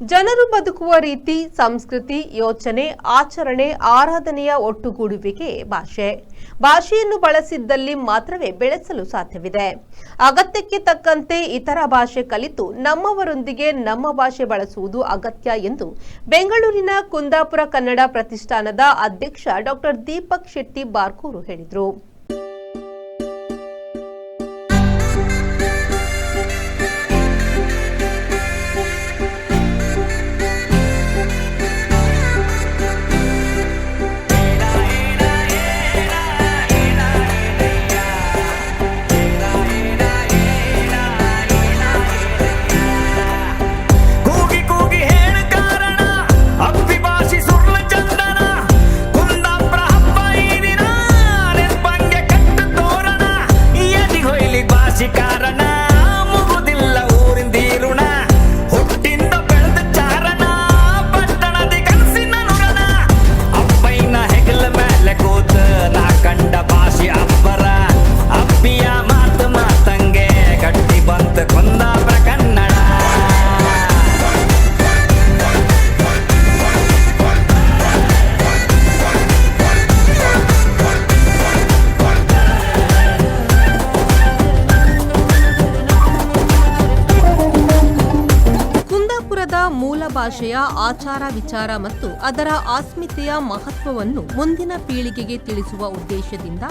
ಜನರು ಬದುಕುವ ರೀತಿ, ಸಂಸ್ಕೃತಿ, ಯೋಚನೆ, ಆಚರಣೆ, ಆರಾಧನೆಯ ಒಟ್ಟುಗೂಡುವಿಕೆ ಭಾಷೆ. ಭಾಷೆಯನ್ನು ಬಳಸಿದ್ದಲ್ಲಿ ಮಾತ್ರವೇ ಬೆಳೆಸಲು ಸಾಧ್ಯವಿದೆ. ಅಗತ್ಯಕ್ಕೆ ತಕ್ಕಂತೆ ಇತರ ಭಾಷೆ ಕಲಿತು ನಮ್ಮವರೊಂದಿಗೆ ನಮ್ಮ ಭಾಷೆ ಬಳಸುವುದು ಅಗತ್ಯ ಎಂದು ಬೆಂಗಳೂರಿನ ಕುಂದಾಪುರ ಕನ್ನಡ ಪ್ರತಿಷ್ಠಾನದ ಅಧ್ಯಕ್ಷ ಡಾಕ್ಟರ್ ದೀಪಕ್ ಶೆಟ್ಟಿ ಬಾರ್ಕೂರು ಹೇಳಿದರು. ಮೂಲ ಭಾಷೆಯ ಆಚಾರ ವಿಚಾರ ಮತ್ತು ಅದರ ಅಸ್ಮಿತೆಯ ಮಹತ್ವವನ್ನು ಮುಂದಿನ ಪೀಳಿಗೆಗೆ ತಿಳಿಸುವ ಉದ್ದೇಶದಿಂದ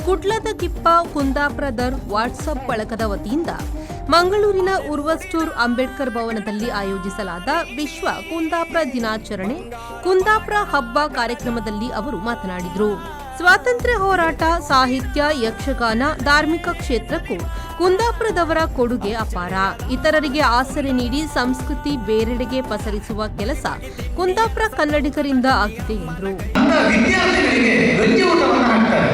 ಕುಡ್ಲದ ಕಿಪ್ಪ ಕುಂದಾಪುರದರ್ ವಾಟ್ಸಪ್ ಬಳಗದ ವತಿಯಿಂದ ಮಂಗಳೂರಿನ ಉರ್ವಸ್ಟೂರ್ ಅಂಬೇಡ್ಕರ್ ಭವನದಲ್ಲಿ ಆಯೋಜಿಸಲಾದ ವಿಶ್ವ ಕುಂದಾಪುರ ದಿನಾಚರಣೆ ಕುಂದಾಪುರ ಹಬ್ಬ ಕಾರ್ಯಕ್ರಮದಲ್ಲಿ ಅವರು ಮಾತನಾಡಿದರು. ಸ್ವಾತಂತ್ರ್ಯ ಹೋರಾಟ, ಸಾಹಿತ್ಯ, ಯಕ್ಷಗಾನ, ಧಾರ್ಮಿಕ ಕ್ಷೇತ್ರಕ್ಕೂ ಕುಂದಾಪುರದವರ ಕೊಡುಗೆ ಅಪಾರ. ಇತರರಿಗೆ ಆಸರೆ ನೀಡಿ ಸಂಸ್ಕೃತಿ ಬೇರೆಡೆಗೆ ಪಸರಿಸುವ ಕೆಲಸ ಕುಂದಾಪುರ ಕನ್ನಡಿಗರಿಂದ ಆಗಿದೆ ಎಂದರು. ವಿದ್ಯಾರ್ಥಿಗಳಿಗೆ ಗಂಜಿ ಊಟವನ್ನು ಹಾಕ್ತಾರೆ.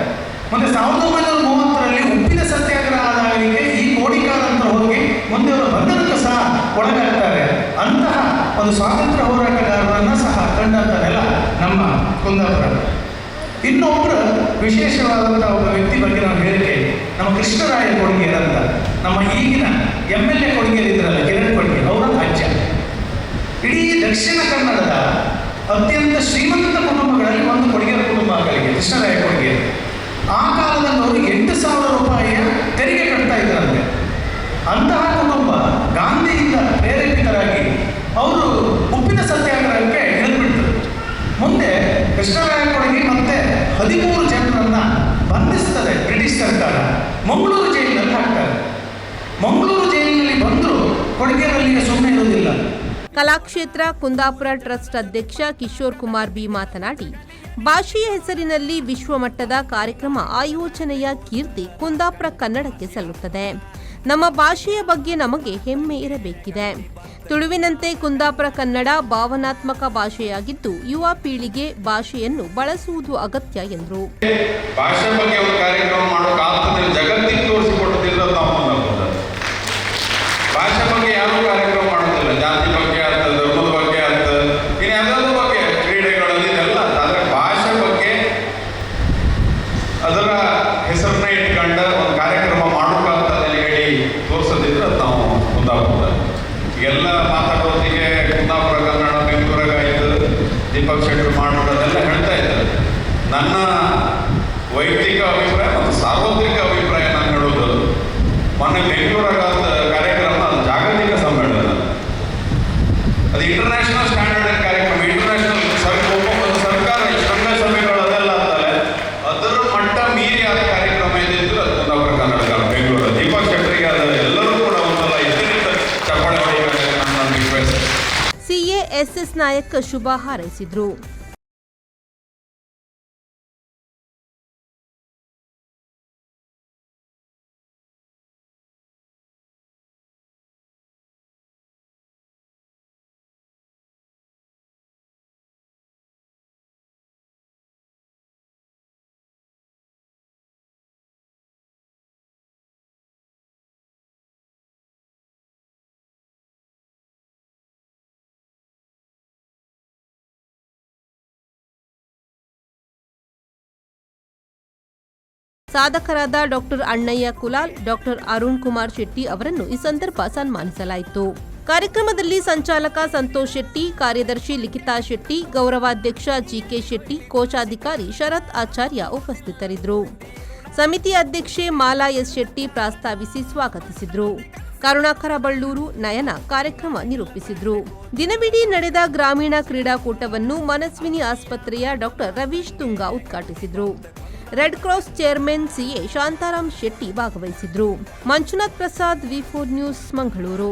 ಮತ್ತೆ 1930ರಲ್ಲಿ ಉಪ್ಪಿನ ಸತ್ಯಾಗ್ರಹ ಆದಾಗಲಿಕ್ಕೆ ಈ ಕೋಡಿಕಾರಂತ ಹೋಗಿ ಮುಂದೆ ಅವರು ಬಂಧನಕ್ಕೂ ಸಹ ಒಳಗಾಗ್ತಾರೆ. ಅಂತಹ ಒಂದು ಸ್ವಾತಂತ್ರ್ಯ ಹೋರಾಟಗಾರರನ್ನ ಸಹ ಕಂಡಂತ ನೆಲ ನಮ್ಮ ಕುಂದಾಪುರ. ಇನ್ನೊಬ್ಬರು ವಿಶೇಷವಾದಂತಹ ಒಬ್ಬ ವ್ಯಕ್ತಿ ಬಗ್ಗೆ ನಾವು ಹೇಳಿಕೆ, ನಮ್ಮ ಕೃಷ್ಣರಾಯ ಕೊಡುಗೆಯರ್ ಅಂತ, ನಮ್ಮ ಈಗಿನ MLA ಕೊಡುಗೆಯರಿದ್ರಲ್ಲ ಕಿರಣ್ ಕೊಡುಗೆ, ಅವರ ಅಜ್ಜ. ಇಡೀ ದಕ್ಷಿಣ ಕನ್ನಡದ ಅತ್ಯಂತ ಶ್ರೀಮಂತ ಕುಟುಂಬಗಳಲ್ಲಿ ಒಂದು ಕೊಡುಗೆಯರ ಕುಟುಂಬ ಆಗಲಿಕ್ಕೆ ಕೃಷ್ಣರಾಯ ಕೊಡುಗೆಯರು. ಆ ಕಾಲದಲ್ಲಿ ಅವರು 8,000 ರೂಪಾಯಿಯ ತೆರಿಗೆ ಕಟ್ತಾ ಇದ್ದರಂತೆ. ಅಂತಹ ಕುಟುಂಬ ಗಾಂಧಿಯಿಂದ ಪ್ರೇರೇಪಿತರಾಗಿ ಅವರು ಉಪ್ಪಿನ ಸತ್ಯಾಗ್ರಹಕ್ಕೆ ಇಳಿದ್ಬಿಡ್ತರು. ಮುಂದೆ ಕೃಷ್ಣರಾಯ ಕೊಡುಗೆ ಮತ್ತೆ 13 ಜನರನ್ನ ಬಂಧಿಸ್ತದೆ ಬ್ರಿಟಿಷ್ ಸರ್ಕಾರ. ಮಂಗಳೂರು ಜೈಲಿನಲ್ಲಿ ಹಾಕ್ತಾರೆ. ಮಂಗಳೂರು ಜೈಲಿನಲ್ಲಿ ಬಂದರೂ ಕೊಡುಗೆಯಲ್ಲಿಗೆ ಸುಮ್ಮನೆ ಇರುವುದಿಲ್ಲ. ಕಲಾಕ್ಷೇತ್ರ ಕುಂದಾಪುರ ಟ್ರಸ್ಟ್ ಅಧ್ಯಕ್ಷ ಕಿಶೋರ್ ಕುಮಾರ್ ಬಿ ಮಾತನಾಡಿ, ಭಾಷೆಯ ಹೆಸರಿನಲ್ಲಿ ವಿಶ್ವಮಟ್ಟದ ಕಾರ್ಯಕ್ರಮ ಆಯೋಜನೆಯ ಕೀರ್ತಿ ಕುಂದಾಪುರ ಕನ್ನಡಕ್ಕೆ ಸಲ್ಲುತ್ತದೆ. ನಮ್ಮ ಭಾಷೆಯ ಬಗ್ಗೆ ನಮಗೆ ಹೆಮ್ಮೆ ಇರಬೇಕಿದೆ. ತುಳುವಿನಂತೆ ಕುಂದಾಪುರ ಕನ್ನಡ ಭಾವನಾತ್ಮಕ ಭಾಷೆಯಾಗಿದ್ದು ಯುವ ಪೀಳಿಗೆ ಭಾಷೆಯನ್ನು ಬಳಸುವುದು ಅಗತ್ಯ ಎಂದರು. ಭಾಷೆ ಬಗ್ಗೆ ಒಂದು ಕಾರ್ಯಕ್ರಮ ಮಾಡೋಕ್ಕಾಗ್ತದೆ, ಜಗತ್ತಿಗೆ ತೋರಿಸಿಕೊಟ್ಟದಿಲ್ಲ. ಭಾಷೆ ಬಗ್ಗೆ ಯಾರು ಕಾರ್ಯಕ್ರಮ ಮಾಡೋದಿಲ್ಲ. ಜಾತಿ ಬಗ್ಗೆ ಆಯ್ತು, ಧರ್ಮದ ಬಗ್ಗೆ ಆಯ್ತು, ಇನ್ನು ಯಾವುದಾದ್ರು ಬಗ್ಗೆ, ಕ್ರೀಡೆಗಳಲ್ಲಿ ಇದೆಲ್ಲ. ಆದರೆ ಭಾಷೆ ಬಗ್ಗೆ ಅದರ ಹೆಸರನ್ನ ಇಟ್ಕೊಂಡ ಒಂದು ಕಾರ್ಯಕ್ರಮ ಮಾಡೋಕ್ಕಾಗ್ತದೆ ಹೇಳಿ ತೋರಿಸೋದಿದ್ರೆ ಅದು ನಾವು ಕುಂದಾಪುರ. ಎಲ್ಲ ಮಾತಾಡೋದಿಗೆ ಕುಂದಾಪುರ ಕನ್ನಡ ಬೆಂಗಳೂರಾಗಾಯಿತು, ದೀಪಕ್ ಶೆಟ್ಟಿ ಮಾಡೋದೆಲ್ಲ ಹೇಳ್ತಾ ಇದ್ದಾರೆ. ನನ್ನ ವೈಯಕ್ತಿಕ ಅಭಿಪ್ರಾಯ ಮತ್ತು ಸಾರ್ವತ್ರಿಕ ಅಭಿಪ್ರಾಯ ನಾನು ಹೇಳೋದು, ಮೊನ್ನೆ ಬೆಂಗಳೂರಾಗಾದ ಕಾರ್ಯಕ್ರಮ ಅದು ಜಾಗತಿಕ ಸಮ್ಮೇಳನ, ಅದು ಇಂಟರ್ನ್ಯಾಷನಲ್ ಸ್ಟ್ಯಾಂಡರ್ಡ್ ಕಾರ್ಯಕ್ರಮ. ಇಂಟರ್ನ್ಯಾಷನಲ್ ಸರ್ಕಾರ ಶೃಂಗಸಭೆಗಳು ಅದೆಲ್ಲ ಆಗ್ತದೆ, ಅದರ ಮಟ್ಟ ಮೀರಿ ಆದ ಕಾರ್ಯಕ್ರಮ ಇದ್ದಿದ್ದು ಅದು ಕುಂದಾಪುರ ಕನ್ನಡ ಬೆಂಗಳೂರು. ದೀಪಕ್ ಶೆಟ್ಟರಿಗೆ ಅದ ಎಲ್ಲರೂ ಕೂಡ ಒಂದಲ್ಲ ಇದರಿಂದ ಚಪ್ಪಾಳೆ ಹೊಡೆಯಬೇಕು ನನ್ನ ರಿಕ್ವೆಸ್ಟ್. CA SS ನಾಯಕ್ ಶುಭ ಹಾರೈಸಿದ್ರು. ಸಾಧಕರಾದ ಡಾಕ್ಟರ್ ಅಣ್ಣಯ್ಯ ಕುಲಾಲ್, ಡಾಕ್ಟರ್ ಅರುಣ್ ಕುಮಾರ್ ಶೆಟ್ಟಿ ಅವರನ್ನು ಈ ಸಂದರ್ಭ ಸನ್ಮಾನಿಸಲಾಯಿತು. ಕಾರ್ಯಕ್ರಮದಲ್ಲಿ ಸಂಚಾಲಕ ಸಂತೋಷ್ ಶೆಟ್ಟಿ, ಕಾರ್ಯದರ್ಶಿ ಲಿಖಿತಾ ಶೆಟ್ಟಿ, ಗೌರವಾಧ್ಯಕ್ಷ ಜಿಕೆ ಶೆಟ್ಟಿ, ಕೋಶಾಧಿಕಾರಿ ಶರತ್ ಆಚಾರ್ಯ ಉಪಸ್ಥಿತರಿದ್ದರು. ಸಮಿತಿ ಅಧ್ಯಕ್ಷೆ ಮಾಲಾ ಎಸ್ ಶೆಟ್ಟಿ ಪ್ರಾಸ್ತಾವಿಸಿ ಸ್ವಾಗತಿಸಿದರು. ಕರುಣಾಕರ ಬಳ್ಳೂರು, ನಯನ ಕಾರ್ಯಕ್ರಮ ನಿರೂಪಿಸಿದ್ರು. ದಿನವಿಡೀ ನಡೆದ ಗ್ರಾಮೀಣ ಕ್ರೀಡಾಕೂಟವನ್ನು ಮನಸ್ವಿನಿ ಆಸ್ಪತ್ರೆಯ ಡಾಕ್ಟರ್ ರವೀಶ್ ತುಂಗಾ ಉದ್ಘಾಟಿಸಿದ್ರು. Red cross chairman CA Shantaram Shetty ಭಾಗವಹಿಸಿದ್ರು. ಮಂಜುನಾಥ್ ಪ್ರಸಾದ್, ವಿ4 ನ್ಯೂಸ್, ಮಂಗಳೂರು.